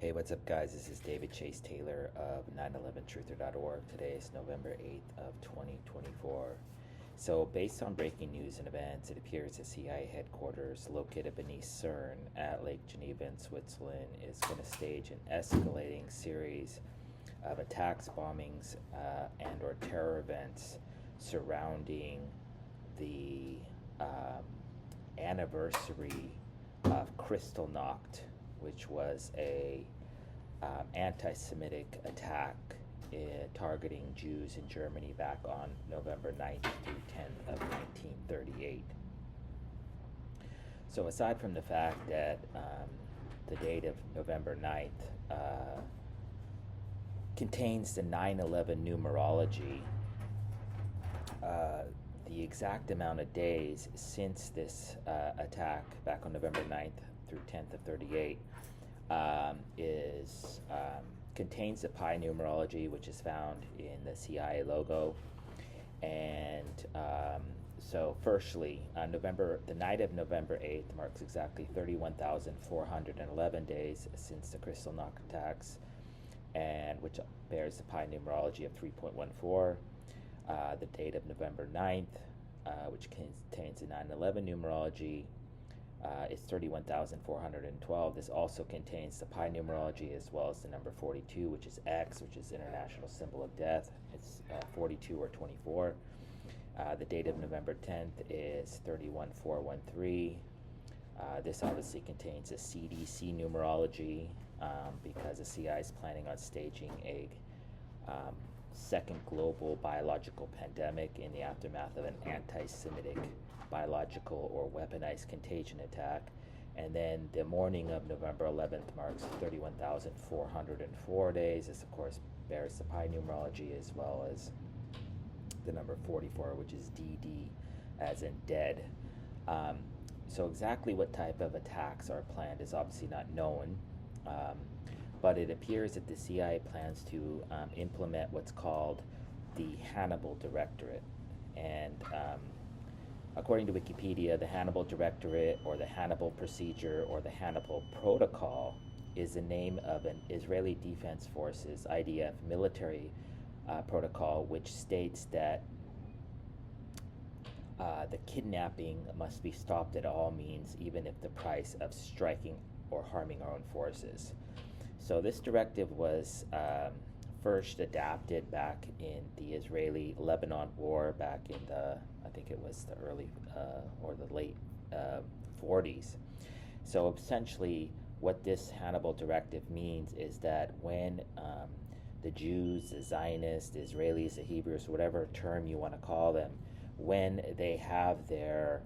Hey, what's up, guys? This is David Chase Taylor of 911truther.org. Today is November 8th of 2024. So, based on breaking news and events, it appears the CIA headquarters located beneath CERN at Lake Geneva in Switzerland is going to stage an escalating series of attacks, bombings, and or terror events surrounding the anniversary of Kristallnacht, which was a anti-Semitic attack targeting Jews in Germany back on November 9th through 10th of 1938. So aside from the fact that the date of November 9th contains the 9/11 numerology, the exact amount of days since this attack back on November 9th through 10th of 38 contains the pi numerology, which is found in the CIA logo. And so firstly, the night of November 8th marks exactly 31,411 days since the Kristallnacht attacks, and which bears the pi numerology of 3.14. The date of November 9th, which contains the 9/11 numerology, is 31,412. This also contains the pi numerology as well as the number 42, which is X, which is the international symbol of death. It's 42 or 24. The date of November 10th is 31,413. This obviously contains a CDC numerology because the CIA is planning on staging a second global biological pandemic in the aftermath of an anti-Semitic biological or weaponized contagion attack. And then the morning of November 11th marks 31,404 days. This, of course, bears the pi numerology as well as the number 44, which is DD, as in dead. So exactly what type of attacks are planned is obviously not known. But it appears that the CIA plans to implement what's called the Hannibal Directorate. And according to Wikipedia, the Hannibal Directorate or the Hannibal Procedure or the Hannibal Protocol is the name of an Israeli Defense Forces, IDF, military protocol, which states that the kidnapping must be stopped at all means, even if the price of striking or harming our own forces. So this directive was first adapted back in the Israeli-Lebanon war back in I think it was the early or the late 40s. So essentially what this Hannibal directive means is that when the Jews, the Zionists, the Israelis, the Hebrews, whatever term you want to call them, when they have their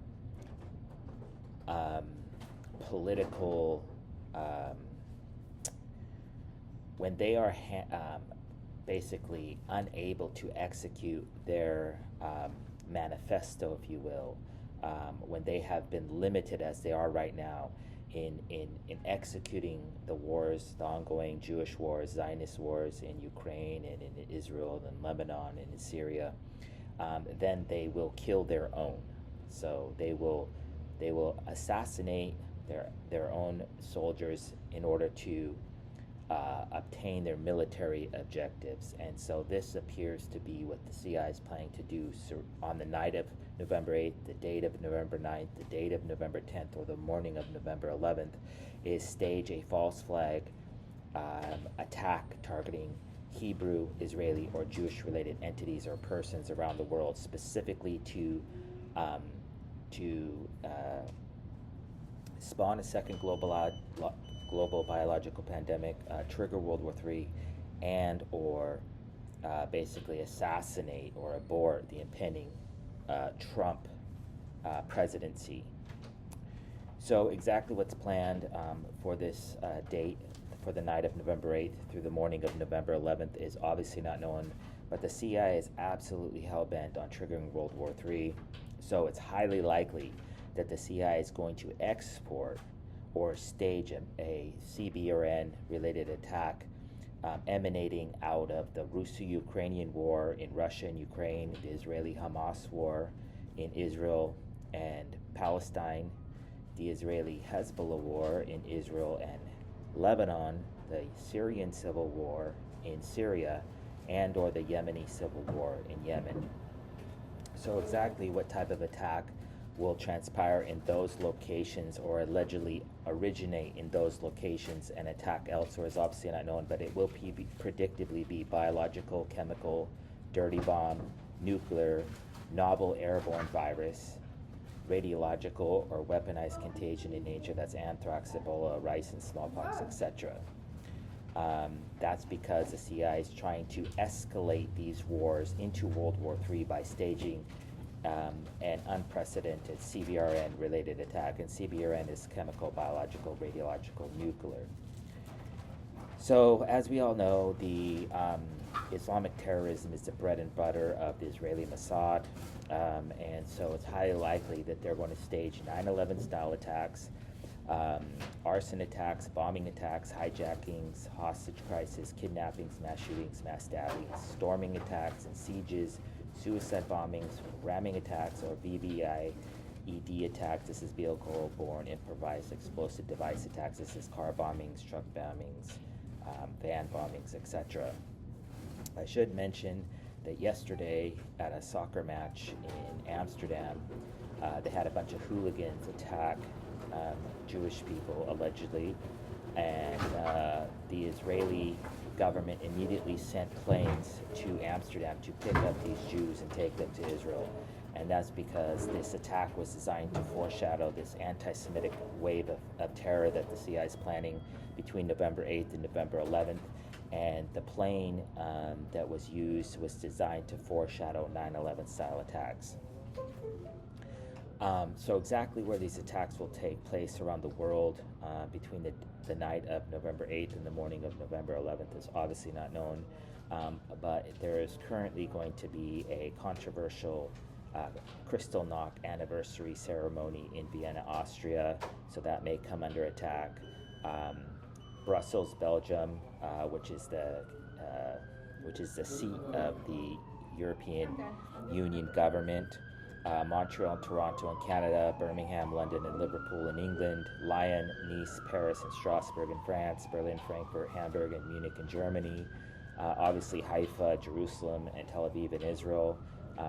political when they are basically unable to execute their manifesto, if you will, when they have been limited as they are right now in executing the wars, the ongoing Jewish wars, Zionist wars in Ukraine and in Israel and Lebanon and in Syria, then they will kill their own. So they will assassinate their own soldiers in order to obtain their military objectives. And so this appears to be what the CIA is planning to do on the night of November 8th, the date of November 9th, the date of November 10th, or the morning of November 11th, is stage a false flag attack targeting Hebrew, Israeli, or Jewish-related entities or persons around the world, specifically to spawn a second global biological pandemic, trigger World War III, and or basically assassinate or abort the impending Trump presidency. So exactly what's planned for this date, for the night of November 8th through the morning of November 11th, is obviously not known, but the CIA is absolutely hell-bent on triggering World War III. So it's highly likely that the CIA is going to export or stage a Cbrn related attack emanating out of the Russo-Ukrainian war in Russia and Ukraine, the Israeli-Hamas war in Israel and Palestine, the Israeli-Hezbollah war in Israel and Lebanon, the Syrian civil war in Syria, and or the Yemeni civil war in Yemen. So exactly what type of attack will transpire in those locations or allegedly originate in those locations and attack elsewhere is obviously not known, but it will predictably be biological, chemical, dirty bomb, nuclear, novel airborne virus, radiological or weaponized contagion in nature, that's anthrax, Ebola, rice and smallpox, etc. That's because the CIA is trying to escalate these wars into World War III by staging an unprecedented Cbrn related attack, and Cbrn is chemical, biological, radiological, nuclear. So as we all know, the Islamic terrorism is the bread and butter of the Israeli Mossad, and so it's highly likely that they're going to stage 9/11 style attacks, arson attacks, bombing attacks, hijackings, hostage crisis, kidnappings, mass shootings, mass stabbings, storming attacks and sieges, suicide bombings, ramming attacks, or VBIED attacks. This is vehicle-borne improvised explosive device attacks. This is car bombings, truck bombings, van bombings, etc. I should mention that yesterday at a soccer match in Amsterdam, they had a bunch of hooligans attack Jewish people, allegedly, and the Israeli government immediately sent planes to Amsterdam to pick up these Jews and take them to Israel. And that's because this attack was designed to foreshadow this anti-Semitic wave of terror that the CIA is planning between November 8th and November 11th. And the plane that was used was designed to foreshadow 9/11 style attacks. So exactly where these attacks will take place around the world between the night of November 8th and the morning of November 11th is obviously not known, but there is currently going to be a controversial Kristallnacht anniversary ceremony in Vienna, Austria, so that may come under attack. Brussels, Belgium, which is the seat of the European Union government. Montreal and Toronto in Canada, Birmingham, London, and Liverpool in England, Lyon, Nice, Paris, and Strasbourg in France, Berlin, Frankfurt, Hamburg, and Munich in Germany, obviously Haifa, Jerusalem, and Tel Aviv in Israel,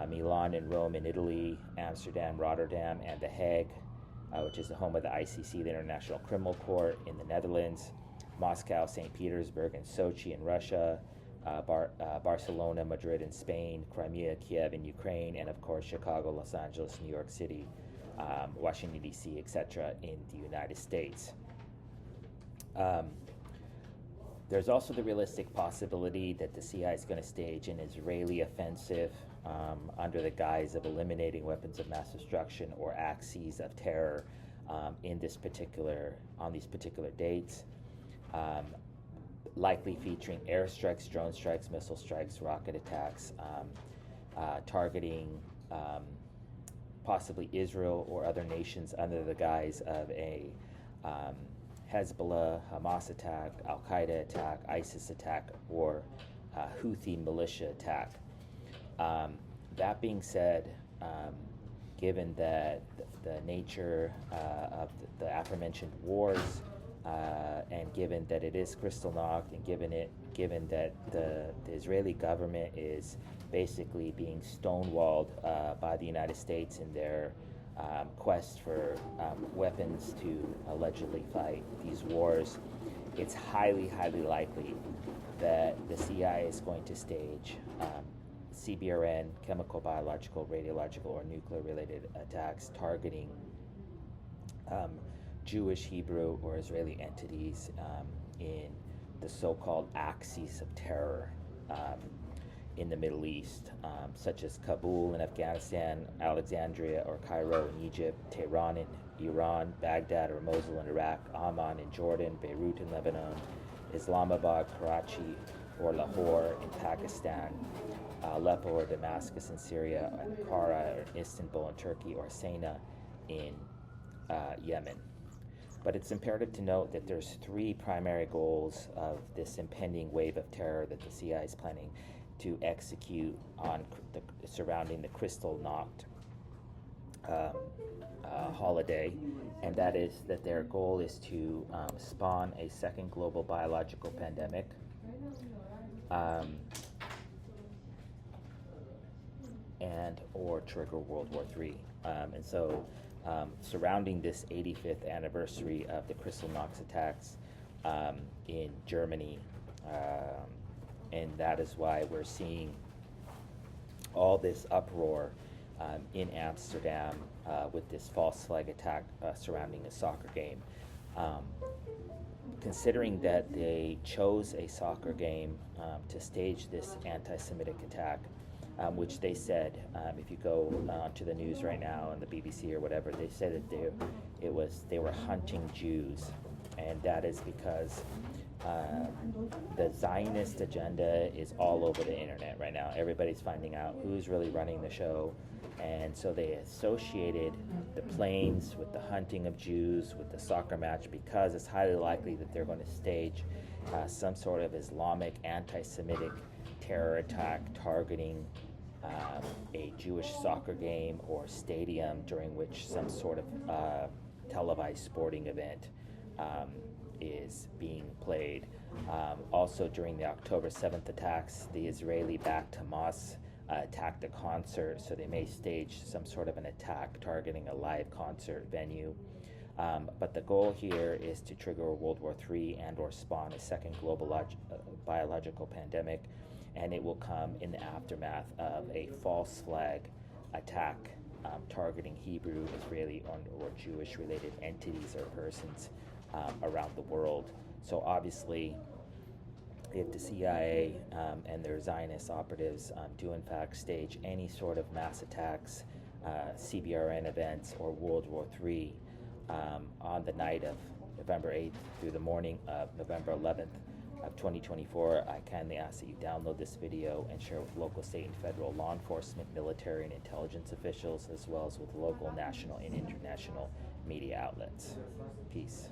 Milan and Rome in Italy, Amsterdam, Rotterdam, and The Hague, which is the home of the ICC, the International Criminal Court in the Netherlands, Moscow, St. Petersburg, and Sochi in Russia, Barcelona, Madrid in Spain, Crimea, Kiev in Ukraine, and of course Chicago, Los Angeles, New York City, Washington, D.C., etc. in the United States. There's also the realistic possibility that the CIA is going to stage an Israeli offensive under the guise of eliminating weapons of mass destruction or axes of terror on these particular dates. Likely featuring airstrikes, drone strikes, missile strikes, rocket attacks, targeting possibly Israel or other nations under the guise of a Hezbollah, Hamas attack, Al-Qaeda attack, ISIS attack, or Houthi militia attack. That being said, given that the nature of the aforementioned wars, and given that it is Kristallnacht, and given that the Israeli government is basically being stonewalled by the United States in their quest for weapons to allegedly fight these wars, it's highly, highly likely that the CIA is going to stage Cbrn, chemical, biological, radiological, or nuclear-related attacks targeting Jewish, Hebrew, or Israeli entities in the so-called axes of terror in the Middle East, such as Kabul in Afghanistan, Alexandria or Cairo in Egypt, Tehran in Iran, Baghdad or Mosul in Iraq, Amman in Jordan, Beirut in Lebanon, Islamabad, Karachi, or Lahore in Pakistan, Aleppo or Damascus in Syria, Ankara or Istanbul in Turkey, or Sana'a in Yemen. But it's imperative to note that there's three primary goals of this impending wave of terror that the CIA is planning to execute on surrounding the Kristallnacht um, holiday, and that is that their goal is to spawn a second global biological pandemic. And or trigger World War III. And so surrounding this 85th anniversary of the Kristallnacht attacks in Germany, and that is why we're seeing all this uproar in Amsterdam with this false flag attack surrounding a soccer game. Considering that they chose a soccer game to stage this anti-Semitic attack, which they said, if you go to the news right now on the BBC or whatever, they said that they were hunting Jews, and that is because the Zionist agenda is all over the internet right now. Everybody's finding out who's really running the show, and so they associated the planes with the hunting of Jews with the soccer match because it's highly likely that they're going to stage some sort of Islamic anti-Semitic terror attack targeting a Jewish soccer game or stadium during which some sort of televised sporting event is being played. Also during the October 7th attacks, the Israeli-backed Hamas attacked a concert, so they may stage some sort of an attack targeting a live concert venue. But the goal here is to trigger a World War III and or spawn a second global biological pandemic, and it will come in the aftermath of a false flag attack targeting Hebrew, Israeli, or Jewish-related entities or persons around the world. So obviously, if the CIA and their Zionist operatives do in fact stage any sort of mass attacks, Cbrn events, or World War III on the night of November 8th through the morning of November 11th of 2024, I kindly ask that you download this video and share with local, state, and federal law enforcement, military, and intelligence officials, as well as with local, national, and international media outlets. Peace.